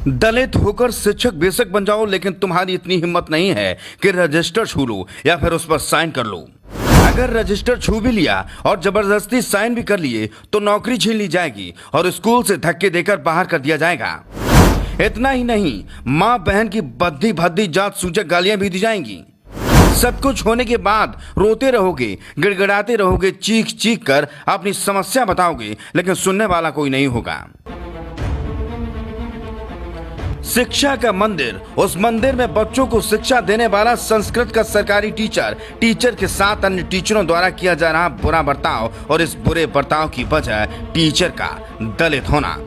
दलित होकर शिक्षक बेशक बन जाओ, लेकिन तुम्हारी इतनी हिम्मत नहीं है कि रजिस्टर छू लो या फिर उस पर साइन कर लो। अगर रजिस्टर छू भी लिया और जबरदस्ती साइन भी कर लिए तो नौकरी छीन ली जाएगी और स्कूल से धक्के देकर बाहर कर दिया जाएगा। इतना ही नहीं, माँ बहन की बद्दी भद्दी जात सूचक गालियां भी दी जाएंगी। सब कुछ होने के बाद रोते रहोगे, गिड़गिड़ाते रहोगे, चीख चीख कर अपनी समस्या बताओगे, लेकिन सुनने वाला कोई नहीं होगा। शिक्षा का मंदिर, उस मंदिर में बच्चों को शिक्षा देने वाला संस्कृत का सरकारी टीचर के साथ अन्य टीचरों द्वारा किया जा रहा बुरा बर्ताव, और इस बुरे बर्ताव की वजह टीचर का दलित होना।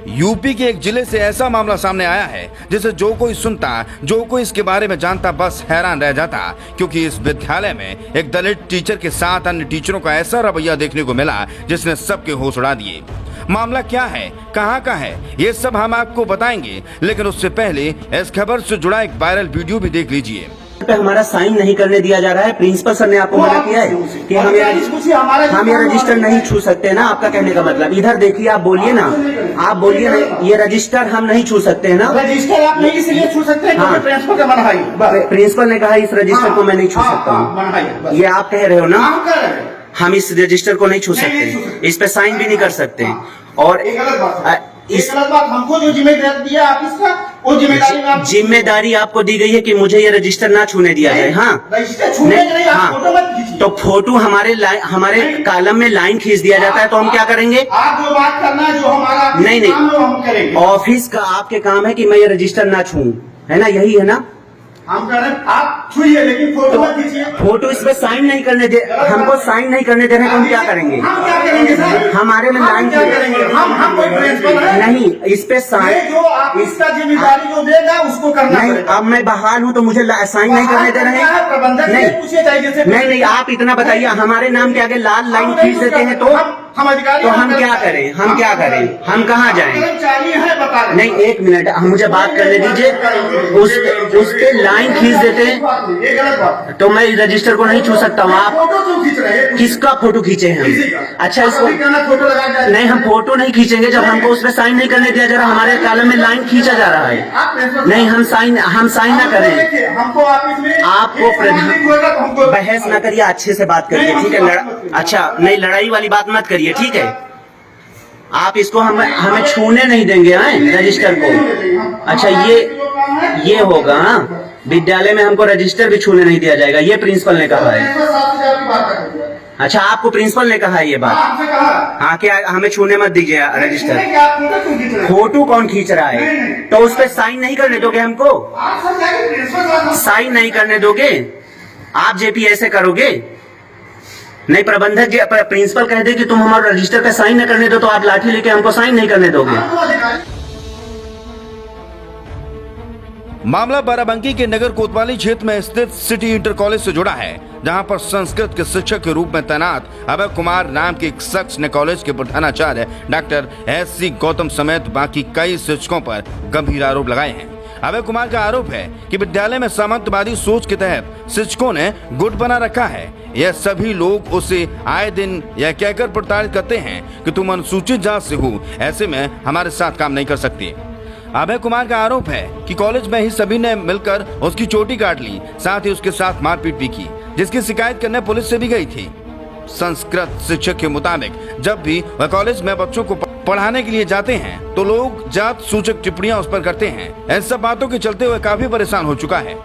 यूपी के एक जिले से ऐसा मामला सामने आया है जिसे जो कोई सुनता, जो कोई इसके बारे में जानता, बस हैरान रह जाता, क्योंकि इस विद्यालय में एक दलित टीचर के साथ अन्य टीचरों का ऐसा रवैया देखने को मिला जिसने सबके होश उड़ा दिए। मामला क्या है, कहां का है, ये सब हम आपको बताएंगे, लेकिन उससे पहले इस खबर से जुड़ा एक वायरल वीडियो भी देख लीजिए। पे हमारा साइन नहीं करने दिया जा रहा है। प्रिंसिपल सर ने आपको मना किया है कि हम ये रजिस्टर नहीं छू सकते ना। आपका कहने का मतलब, इधर देखिए, आप बोलिए ना, ये रजिस्टर हम नहीं छू सकते हैं ना। रजिस्टर आप नहीं इसलिए छू सकते हैं क्योंकि प्रिंसिपल का मना है। प्रिंसिपल ने कहा इस रजिस्टर को मैं नहीं छू सकता हूँ, ये आप कह रहे हो ना। हम इस रजिस्टर को नहीं छू सकते, इस पे साइन भी नहीं कर सकते। और इस गलत बात, हमको जो जिम्मेदारी दिया ऑफिस का, वो जिम्मेदारी आपको दी गई है कि मुझे ये रजिस्टर ना छूने दिया जाए। हाँ, रजिस्टर छूने नहीं, आप फोटो मत खींचिए। तो फोटो हमारे कॉलम में लाइन खींच दिया जाता है, तो हम क्या करेंगे? आप जो बात करना है, जो हमारा नहीं, हम करेंगे। ऑफिस का आपके काम है कि मैं ये रजिस्टर ना छूऊं, है ना? यही है ना। हम कह रहे हैं आप छुइए, लेकिन फोटो मत खींचिए। फोटो इस पे साइन नहीं करने दे, हमको साइन नहीं करने दे रहे हैं, तो हम क्या करेंगे? हम क्या करेंगे सर? हमारे में लाइन क्या करेंगे? हम कोई प्रिंसिपल है नहीं, इस पे साइन, जो आप इसका जिम्मेदारी जो देगा उसको करना नहीं। अब मैं बहाल हूँ तो मुझे साइन नहीं करने दे रहे हैं। प्रबंधक नहीं पूछिए चाहिए। नहीं, आप इतना बताइए, हमारे नाम के आगे लाल लाइन खींच देते हैं तो हम अधिकारी, तो हम क्या करें? हम क्या करें? हम कहाँ जाएं? कर्मचारी है, बता रहे। नहीं, एक मिनट, मुझे बात करने दीजिए। उस पे लाइन खींच देते हैं ये गलत बात। तो मैं रजिस्टर को नहीं छू सकता हूँ। आप फोटो क्यों खींच रहे हैं? किसका फोटो खींचे हैं हम? अच्छा, इसको फोटो लगा नहीं, हम फोटो नहीं खींचेंगे जब हमको उस पे साइन नहीं करने दिया जा रहा। हमारे कॉलम में लाइन खींचा जा रहा है। नहीं, हम साइन ना करें। हमको आपको बहस ना करिए, अच्छे से बात करिए, ठीक है? अच्छा, नहीं, लड़ाई वाली बात मत करिए, ठीक है? आप इसको हमें छूने नहीं देंगे हैं रजिस्टर को। अच्छा, ये होगा। हाँ, विद्यालय में हमको रजिस्टर भी छूने नहीं दिया जाएगा, ये प्रिंसिपल ने कहा है। अच्छा, आपको प्रिंसिपल ने कहा है ये बात? हाँ, क्या हमें छूने मत दीजिए रजिस्टर। फोटो कौन खींच रहा है? तो उस पर साइन नहीं करने दोगे हमको? साइन नहीं करने दोगे आप? जेपी ऐसे करोगे? नहीं, प्रबंधक प्रिंसिपल कह दे कि तुम हमारे रजिस्टर पे साइन न करने दो, तो आप लाठी लेके हमको साइन नहीं करने दोगे। मामला बाराबंकी के नगर कोतवाली क्षेत्र में स्थित सिटी इंटर कॉलेज से जुड़ा है, जहां पर संस्कृत के शिक्षक के रूप में तैनात अभय कुमार नाम के एक शख्स ने कॉलेज के प्रधानाचार्य डॉक्टर SC गौतम समेत बाकी कई शिक्षकों पर गंभीर आरोप लगाए हैं। अभय कुमार का आरोप है कि विद्यालय में सामंतवादी सोच के तहत शिक्षकों ने गुट बना रखा है। यह सभी लोग उसे आए दिन यह कहकर प्रताड़ित करते हैं कि तुम अनुसूचित जात से हो, ऐसे में हमारे साथ काम नहीं कर सकते। अभय कुमार का आरोप है कि कॉलेज में ही सभी ने मिलकर उसकी चोटी काट ली, साथ ही उसके साथ मारपीट भी की, जिसकी शिकायत करने पुलिस से भी गई थी। संस्कृत शिक्षक के मुताबिक जब भी वह कॉलेज में बच्चों को पढ़ाने के लिए जाते हैं तो लोग जात सूचक टिप्पणियां उस पर करते हैं। इन सब बातों के चलते हुए काफी परेशान हो चुका है।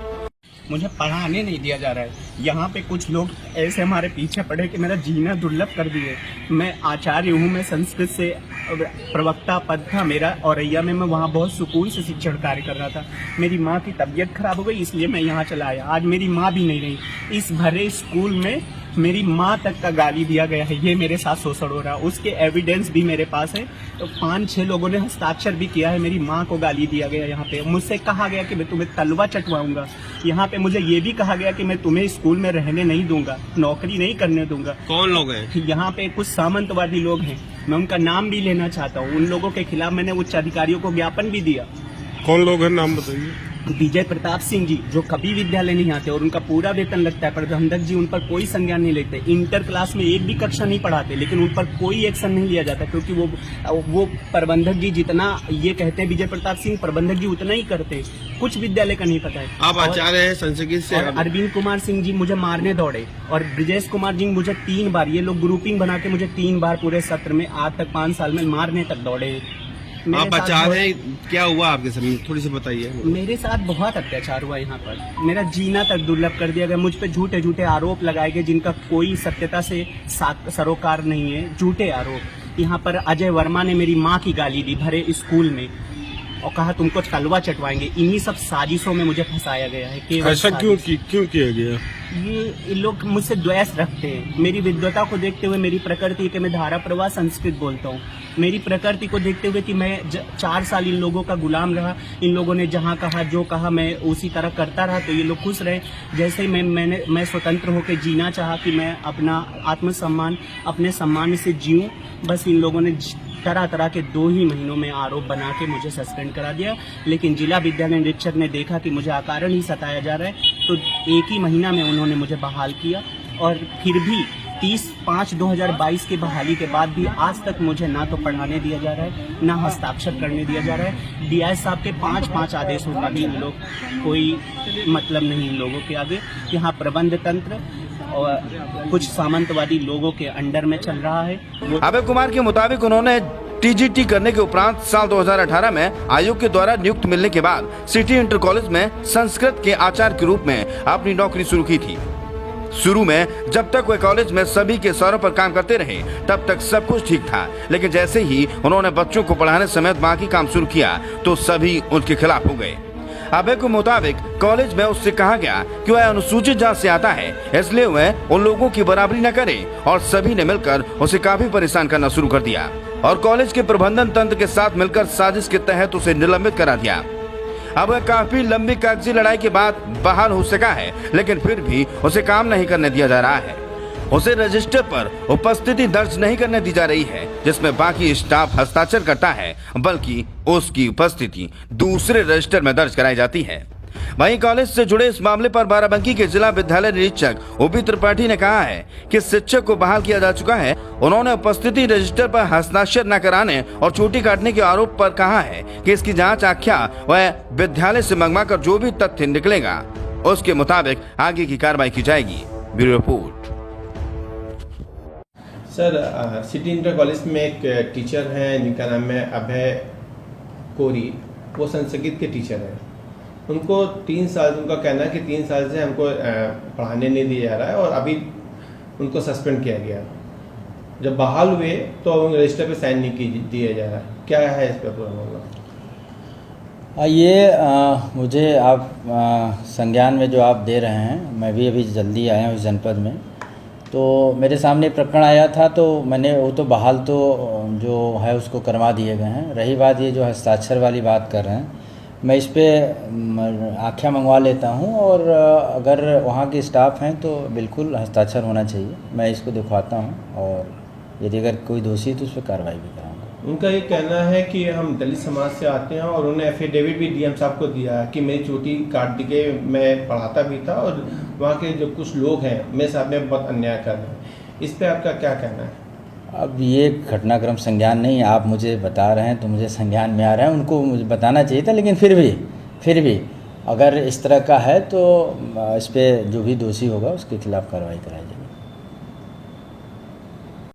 मुझे पढ़ाने नहीं दिया जा रहा है। यहाँ पे कुछ लोग ऐसे हमारे पीछे पड़े कि मेरा जीना दुर्लभ कर दिए। मैं आचार्य हूँ, मैं संस्कृत से प्रवक्ता पद था मेरा औरैया में। मैं वहाँ बहुत सुकून से शिक्षण कार्य कर रहा था। मेरी माँ की तबीयत खराब हो गई, इसलिए मैं यहाँ चला आया। आज मेरी माँ भी नहीं रही। इस भरे स्कूल में मेरी माँ तक का गाली दिया गया है। ये मेरे साथ शोषण हो रहा है, उसके एविडेंस भी मेरे पास है। तो 5-6 लोगों ने हस्ताक्षर भी किया है। मेरी माँ को गाली दिया गया। यहाँ पे मुझसे कहा गया कि मैं तुम्हें तलवा चटवाऊंगा। यहाँ पे मुझे ये भी कहा गया कि मैं तुम्हें स्कूल में रहने नहीं दूंगा, नौकरी नहीं करने दूंगा। कौन लोग हैं? यहाँ पे कुछ सामंतवादी लोग हैं, मैं उनका नाम भी लेना चाहता हूँ। उन लोगों के खिलाफ मैंने उच्च अधिकारियों को ज्ञापन भी दिया। कौन लोग हैं, नाम बताइए। विजय प्रताप सिंह जी जो कभी विद्यालय नहीं आते और उनका पूरा वेतन लगता है, प्रबंधक जी उन पर कोई संज्ञान नहीं लेते। इंटर क्लास में एक भी कक्षा नहीं पढ़ाते, लेकिन उन पर कोई एक्शन नहीं लिया जाता, क्योंकि वो प्रबंधक जी जितना ये कहते हैं विजय प्रताप सिंह, प्रबंधक जी उतना ही करते। कुछ विद्यालय का नहीं पता है। आप आचार्य हैं संस्कृत से। अरविंद कुमार सिंह जी मुझे मारने दौड़े, और ब्रिजेश कुमार जी मुझे 3 बार, ये लोग ग्रुपिंग बना के मुझे 3 बार पूरे सत्र में आज तक 5 साल में मारने तक दौड़े हैं। आप आचार्य हैं, क्या हुआ आपके साथ, थोड़ी सी बताइए। मेरे साथ बहुत अत्याचार हुआ यहाँ पर। मेरा जीना तक दुर्लभ कर दिया गया। मुझ पे झूठे झूठे आरोप लगाए गए जिनका कोई सत्यता से सरोकार नहीं है। झूठे आरोप। यहाँ पर अजय वर्मा ने मेरी माँ की गाली दी भरे स्कूल में और कहा तुमको तलवा चटवाएंगे। इन्हीं सब साजिशों में मुझे फंसाया गया है। केवल ऐसा क्यों किया गया? ये लोग मुझसे द्वेष रखते हैं। मेरी विद्वता को देखते हुए, मेरी प्रकृति के मैं धारा प्रवाह संस्कृत बोलता हूँ, मेरी प्रकृति को देखते हुए कि मैं 4 साल इन लोगों का गुलाम रहा, इन लोगों ने जहाँ कहा जो कहा मैं उसी तरह करता रहा, तो ये लोग खुश रहे। जैसे ही मैं स्वतंत्र होकर जीना चाहा कि मैं अपना आत्मसम्मान अपने सम्मान से जीऊँ, बस इन लोगों ने तरह तरह के 2 ही महीनों में आरोप बना के मुझे सस्पेंड करा दिया। लेकिन जिला विद्यालय निरीक्षक ने देखा कि मुझे अकारण ही सताया जा रहा है, तो 1 ही महीना में उन्होंने मुझे बहाल किया। और फिर भी 30/5/2022 की बहाली के बाद भी आज तक मुझे ना तो पढ़ाने दिया जा रहा है, ना हस्ताक्षर करने दिया जा रहा है। डीआई साहब के 5 आदेशों का भी इन लोग कोई मतलब नहीं इन लोगों के आगे। यहाँ प्रबंध तंत्र और कुछ सामंतवादी लोगों के अंडर में चल रहा है। अभय कुमार के मुताबिक उन्होंने टीजीटी करने के उपरांत साल 2018 में आयोग के द्वारा नियुक्त मिलने के बाद सिटी इंटर कॉलेज में संस्कृत के आचार्य के रूप में अपनी नौकरी शुरू की थी। शुरू में जब तक वे कॉलेज में सभी के सौरों पर काम करते रहे तब तक सब कुछ ठीक था, लेकिन जैसे ही उन्होंने बच्चों को पढ़ाने समेत बाकी काम शुरू किया तो सभी उनके खिलाफ हो गए। अभय के मुताबिक कॉलेज में उससे कहा गया कि वह अनुसूचित जाति से आता है, इसलिए वह उन लोगों की बराबरी न करे, और सभी ने मिलकर उसे काफी परेशान करना शुरू कर दिया और कॉलेज के प्रबंधन तंत्र के साथ मिलकर साजिश के तहत उसे निलंबित करा दिया। अब वह काफी लंबी कागजी लड़ाई के बाद बहाल हो सका है, लेकिन फिर भी उसे काम नहीं करने दिया जा रहा है। उसे रजिस्टर पर उपस्थिति दर्ज नहीं करने दी जा रही है, जिसमें बाकी स्टाफ हस्ताक्षर करता है, बल्कि उसकी उपस्थिति दूसरे रजिस्टर में दर्ज कराई जाती है। वहीं कॉलेज से जुड़े इस मामले पर बाराबंकी के जिला विद्यालय निरीक्षक ओपी त्रिपाठी ने कहा है कि शिक्षक को बहाल किया जा चुका है। उन्होंने उपस्थिति रजिस्टर पर हस्ताक्षर न कराने और छुट्टी काटने के आरोप पर कहा है कि इसकी जांच आख्या व विद्यालय से मंगवाकर जो भी तथ्य निकलेगा उसके मुताबिक आगे की कार्रवाई की जाएगी। Bureau report. Sir, city inter college में एक टीचर हैं जिनका नाम है अभय कोरी, वो संस्कृत के टीचर हैं। उनको 3 साल, उनका कहना है कि 3 साल से हमको पढ़ाने नहीं दिया जा रहा है और अभी उनको सस्पेंड किया गया। जब बहाल हुए तो रजिस्टर पे साइन नहीं दिया जा रहा। क्या है इस पर पूरा मामला? ये मुझे आप संज्ञान में जो आप दे रहे हैं, मैं भी अभी जल्दी आया हूँ इस जनपद में, तो मेरे सामने प्रकरण आया था, तो मैंने वो तो बहाल तो जो है उसको करवा दिए गए हैं। रही बात ये जो हस्ताक्षर वाली बात कर रहे हैं, मैं इस पर आख्या मंगवा लेता हूं, और अगर वहाँ के स्टाफ हैं तो बिल्कुल हस्ताक्षर होना चाहिए। मैं इसको दिखवाता हूं, और यदि अगर कोई दोषी है तो उस पर कार्रवाई भी कराऊंगा। उनका ये कहना है कि हम दलित समाज से आते हैं, और उन्होंने एफिडेविट भी डीएम साहब को दिया कि मेरी चोटी काट दी गई, मैं पढ़ाता भी था और वहाँ के जो कुछ लोग हैं मेरे साथ में बहुत अन्याय कर रहे हैं। इस पर आपका क्या कहना है? अब ये घटनाक्रम संज्ञान नहीं, आप मुझे बता रहे हैं तो मुझे संज्ञान में आ रहा है, उनको मुझे बताना चाहिए था, लेकिन फिर भी अगर इस तरह का है तो इस पर जो भी दोषी होगा उसके खिलाफ कार्रवाई कराई जाएगी।